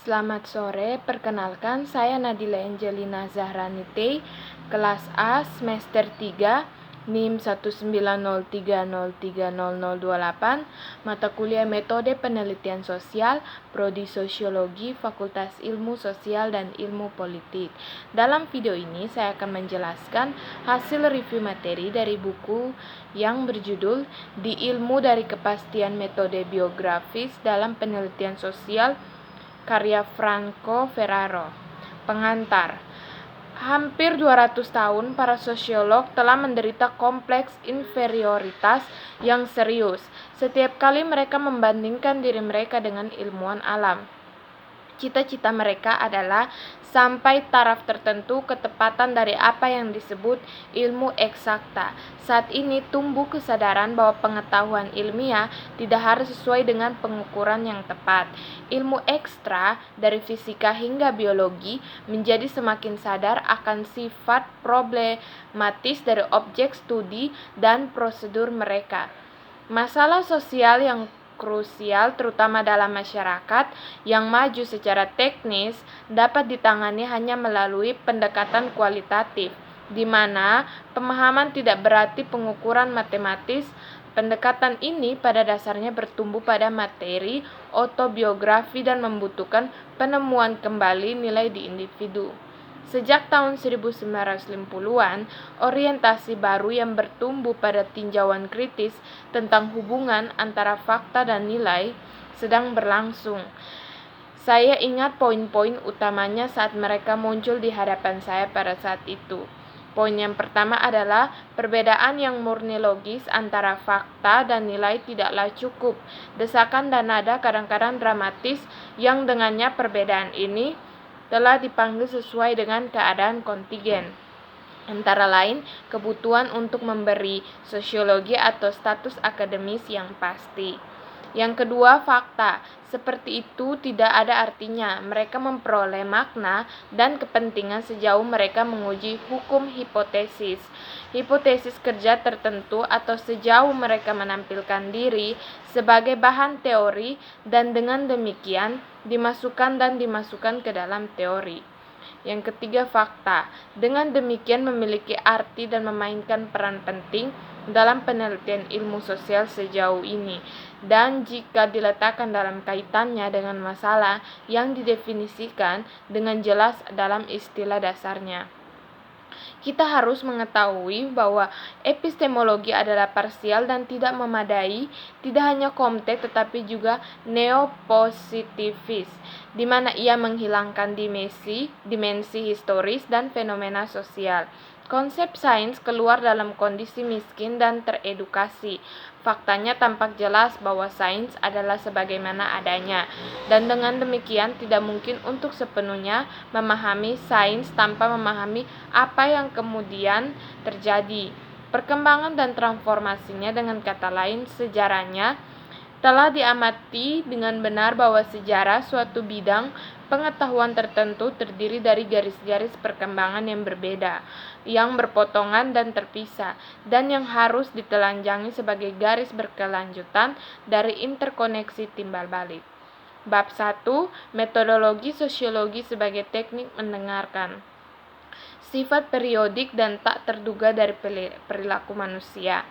Selamat sore, perkenalkan saya Nadila Angelina Zahranite, kelas A semester 3, NIM 19030300028, mata kuliah Metode Penelitian Sosial, Prodi Sosiologi, Fakultas Ilmu Sosial dan Ilmu Politik. Dalam video ini saya akan menjelaskan hasil review materi dari buku yang berjudul Di Ilmu dari Kepastian Metode Biografis dalam Penelitian Sosial, karya Franco Ferraro. Pengantar. Hampir 200 tahun para sosiolog telah menderita kompleks inferioritas yang serius setiap kali mereka membandingkan diri mereka dengan ilmuwan alam. Cita-cita mereka adalah sampai taraf tertentu ketepatan dari apa yang disebut ilmu eksakta. Saat ini tumbuh kesadaran bahwa pengetahuan ilmiah tidak harus sesuai dengan pengukuran yang tepat. Ilmu ekstra dari fisika hingga biologi menjadi semakin sadar akan sifat problematis dari objek studi dan prosedur mereka. Masalah sosial yang krusial terutama dalam masyarakat yang maju secara teknis dapat ditangani hanya melalui pendekatan kualitatif, di mana pemahaman tidak berarti pengukuran matematis. Pendekatan ini pada dasarnya bertumbuh pada materi autobiografi dan membutuhkan penemuan kembali nilai di individu. Sejak tahun 1950-an, orientasi baru yang bertumbuh pada tinjauan kritis tentang hubungan antara fakta dan nilai sedang berlangsung. Saya ingat poin-poin utamanya saat mereka muncul di hadapan saya pada saat itu. Poin yang pertama adalah perbedaan yang murni logis antara fakta dan nilai tidaklah cukup. Desakan dan nada kadang-kadang dramatis yang dengannya perbedaan ini telah dipanggil sesuai dengan keadaan kontingen, antara lain kebutuhan untuk memberi sosiologi atau status akademis yang pasti. Yang kedua, fakta. Seperti itu tidak ada artinya. Mereka memperoleh makna dan kepentingan sejauh mereka menguji hukum hipotesis. Hipotesis kerja tertentu atau sejauh mereka menampilkan diri sebagai bahan teori dan dengan demikian dimasukkan ke dalam teori. Yang ketiga, fakta. Dengan demikian memiliki arti dan memainkan peran penting dalam penelitian ilmu sosial sejauh ini, dan jika diletakkan dalam kaitannya dengan masalah yang didefinisikan dengan jelas dalam istilah dasarnya. Kita harus mengetahui bahwa epistemologi adalah parsial dan tidak memadai, tidak hanya komtek tetapi juga neopositivis, di mana ia menghilangkan dimensi historis dan fenomena sosial. Konsep sains keluar dalam kondisi miskin dan teredukasi. Faktanya tampak jelas bahwa sains adalah sebagaimana adanya, dan dengan demikian tidak mungkin untuk sepenuhnya memahami sains tanpa memahami apa yang kemudian terjadi. Perkembangan dan transformasinya, dengan kata lain sejarahnya, telah diamati dengan benar bahwa sejarah suatu bidang pengetahuan tertentu terdiri dari garis-garis perkembangan yang berbeda, yang berpotongan dan terpisah, dan yang harus ditelanjangi sebagai garis berkelanjutan dari interkoneksi timbal balik. Bab 1. Metodologi sosiologi sebagai teknik mendengarkan. Sifat periodik dan tak terduga dari perilaku manusia.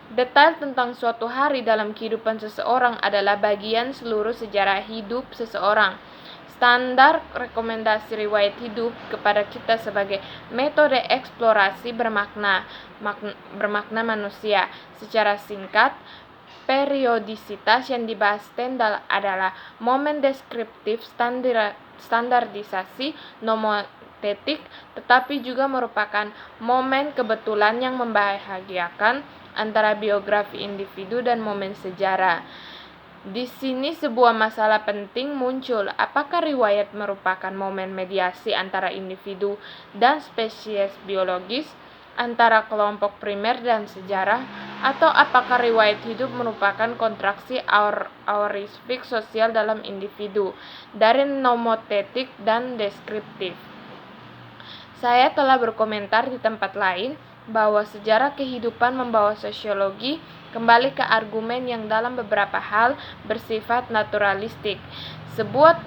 Detail tentang suatu hari dalam kehidupan seseorang adalah bagian seluruh sejarah hidup seseorang. Standar rekomendasi riwayat hidup kepada kita sebagai metode eksplorasi bermakna manusia. Secara singkat, periodisitas yang dibahas Stendhal adalah momen deskriptif standarisasi nomotetik, tetapi juga merupakan momen kebetulan yang membahagiakan antara biografi individu dan momen sejarah. Di sini sebuah masalah penting muncul. Apakah riwayat merupakan momen mediasi antara individu dan spesies biologis, antara kelompok primer dan sejarah, atau apakah riwayat hidup merupakan kontraksi auristik sosial dalam individu, dari nomotetik dan deskriptif? Saya telah berkomentar di tempat lain bahwa sejarah kehidupan membawa sosiologi kembali ke argumen yang dalam beberapa hal bersifat naturalistik. Sebuah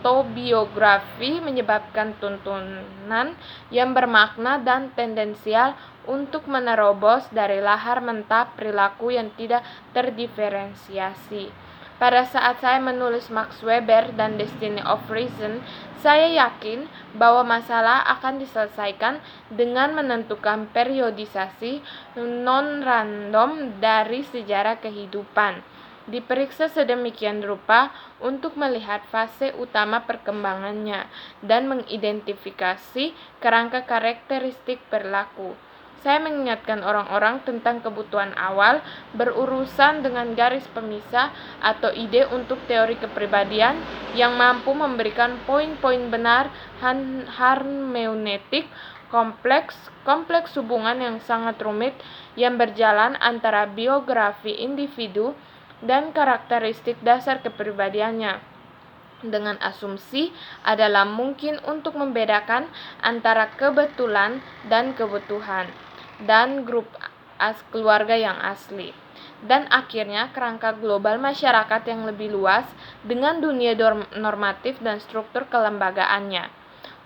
autobiografi menyebabkan tuntunan yang bermakna dan tendensial untuk menerobos dari lahar mentah perilaku yang tidak terdiferensiasi. Pada saat saya menulis Max Weber dan Destiny of Reason, saya yakin bahwa masalah akan diselesaikan dengan menentukan periodisasi non-random dari sejarah kehidupan, diperiksa sedemikian rupa untuk melihat fase utama perkembangannya dan mengidentifikasi kerangka karakteristik perilaku. Saya mengingatkan orang-orang tentang kebutuhan awal berurusan dengan garis pemisah atau ide untuk teori kepribadian yang mampu memberikan poin-poin benar hermeneutik kompleks hubungan yang sangat rumit yang berjalan antara biografi individu dan karakteristik dasar kepribadiannya. Dengan asumsi adalah mungkin untuk membedakan antara kebetulan dan kebutuhan dan grup keluarga yang asli. Dan akhirnya kerangka global masyarakat yang lebih luas dengan dunia normatif dan struktur kelembagaannya.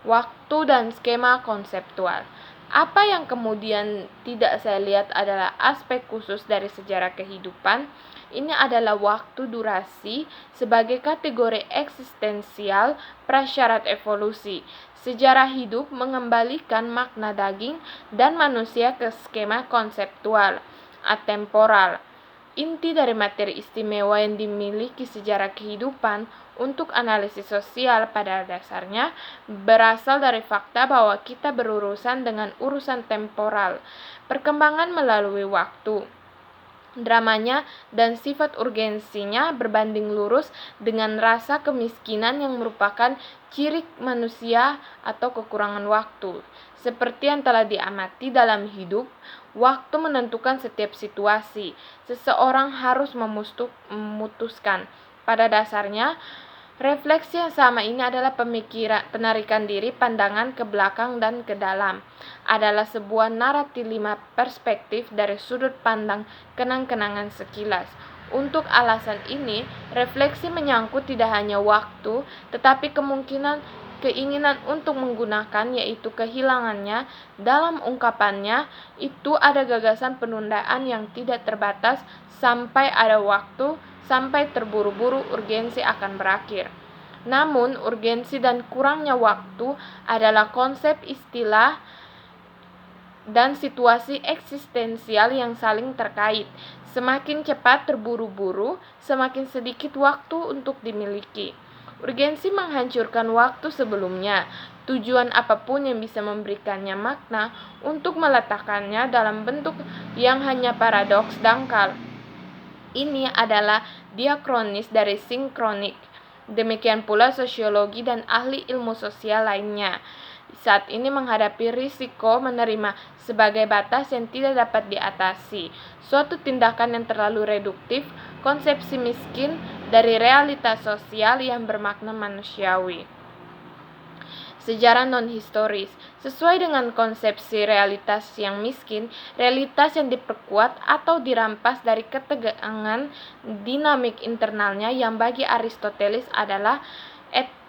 Waktu dan skema konseptual. Apa yang kemudian tidak saya lihat adalah aspek khusus dari sejarah kehidupan. Ini adalah waktu durasi sebagai kategori eksistensial prasyarat evolusi. Sejarah hidup mengembalikan makna daging dan manusia ke skema konseptual, atemporal. Inti dari materi istimewa yang dimiliki sejarah kehidupan untuk analisis sosial pada dasarnya berasal dari fakta bahwa kita berurusan dengan urusan temporal, perkembangan melalui waktu. Dramanya dan sifat urgensinya berbanding lurus dengan rasa kemiskinan yang merupakan ciri manusia atau kekurangan waktu. Seperti yang telah diamati dalam hidup, waktu menentukan setiap situasi. Seseorang harus memutuskan. Pada dasarnya, refleksi yang sama ini adalah penarikan diri pandangan ke belakang dan ke dalam. Adalah sebuah naratif 5 perspektif dari sudut pandang kenang-kenangan sekilas. Untuk alasan ini, refleksi menyangkut tidak hanya waktu, tetapi keinginan untuk menggunakan, yaitu kehilangannya. Dalam ungkapannya, itu ada gagasan penundaan yang tidak terbatas sampai ada waktu, sampai terburu-buru urgensi akan berakhir. Namun, urgensi dan kurangnya waktu adalah konsep istilah dan situasi eksistensial yang saling terkait. Semakin cepat terburu-buru, semakin sedikit waktu untuk dimiliki. Urgensi menghancurkan waktu sebelumnya. Tujuan apapun yang bisa memberikannya makna untuk meletakkannya dalam bentuk yang hanya paradoks dangkal. Ini adalah diakronis dari sinkronik. Demikian pula sosiologi dan ahli ilmu sosial lainnya saat ini menghadapi risiko menerima sebagai batas yang tidak dapat diatasi suatu tindakan yang terlalu reduktif, konsepsi miskin dari realitas sosial yang bermakna manusiawi. Sejarah non-historis. Sesuai dengan konsepsi realitas yang miskin, realitas yang diperkuat atau dirampas dari ketegangan dinamik internalnya yang bagi Aristoteles adalah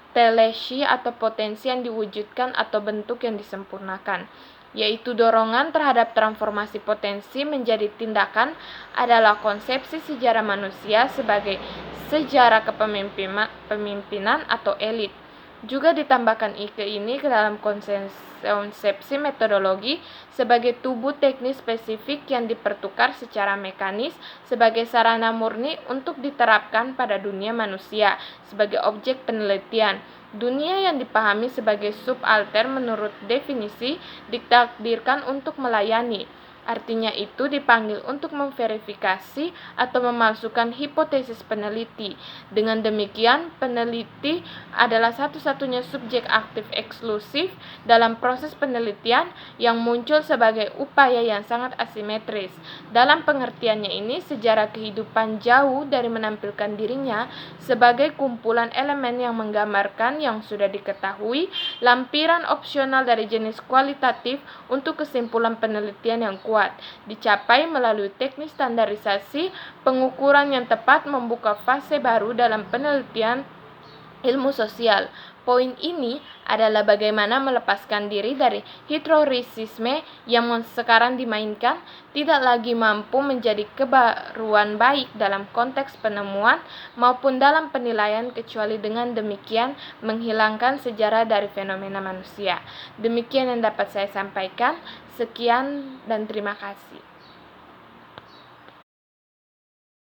telesi atau potensi yang diwujudkan atau bentuk yang disempurnakan, yaitu dorongan terhadap transformasi potensi menjadi tindakan adalah konsepsi sejarah manusia sebagai sejarah kepemimpinan atau elit. Juga ditambahkan ini ke dalam konsepsi metodologi sebagai tubuh teknis spesifik yang dipertukar secara mekanis sebagai sarana murni untuk diterapkan pada dunia manusia sebagai objek penelitian. Dunia yang dipahami sebagai subalter menurut definisi ditakdirkan untuk melayani. Artinya itu dipanggil untuk memverifikasi atau memalsukan hipotesis peneliti. Dengan demikian, peneliti adalah satu-satunya subjek aktif eksklusif dalam proses penelitian yang muncul sebagai upaya yang sangat asimetris. Dalam pengertiannya ini, sejarah kehidupan jauh dari menampilkan dirinya sebagai kumpulan elemen yang menggambarkan yang sudah diketahui, lampiran opsional dari jenis kualitatif untuk kesimpulan penelitian yang kuat. Dicapai melalui teknik standarisasi pengukuran yang tepat membuka fase baru dalam penelitian ilmu sosial. Poin ini adalah bagaimana melepaskan diri dari historisisme yang sekarang dimainkan, tidak lagi mampu menjadi kebaruan baik dalam konteks penemuan maupun dalam penilaian, kecuali dengan demikian menghilangkan sejarah dari fenomena manusia. Demikian yang dapat saya sampaikan. Sekian dan terima kasih.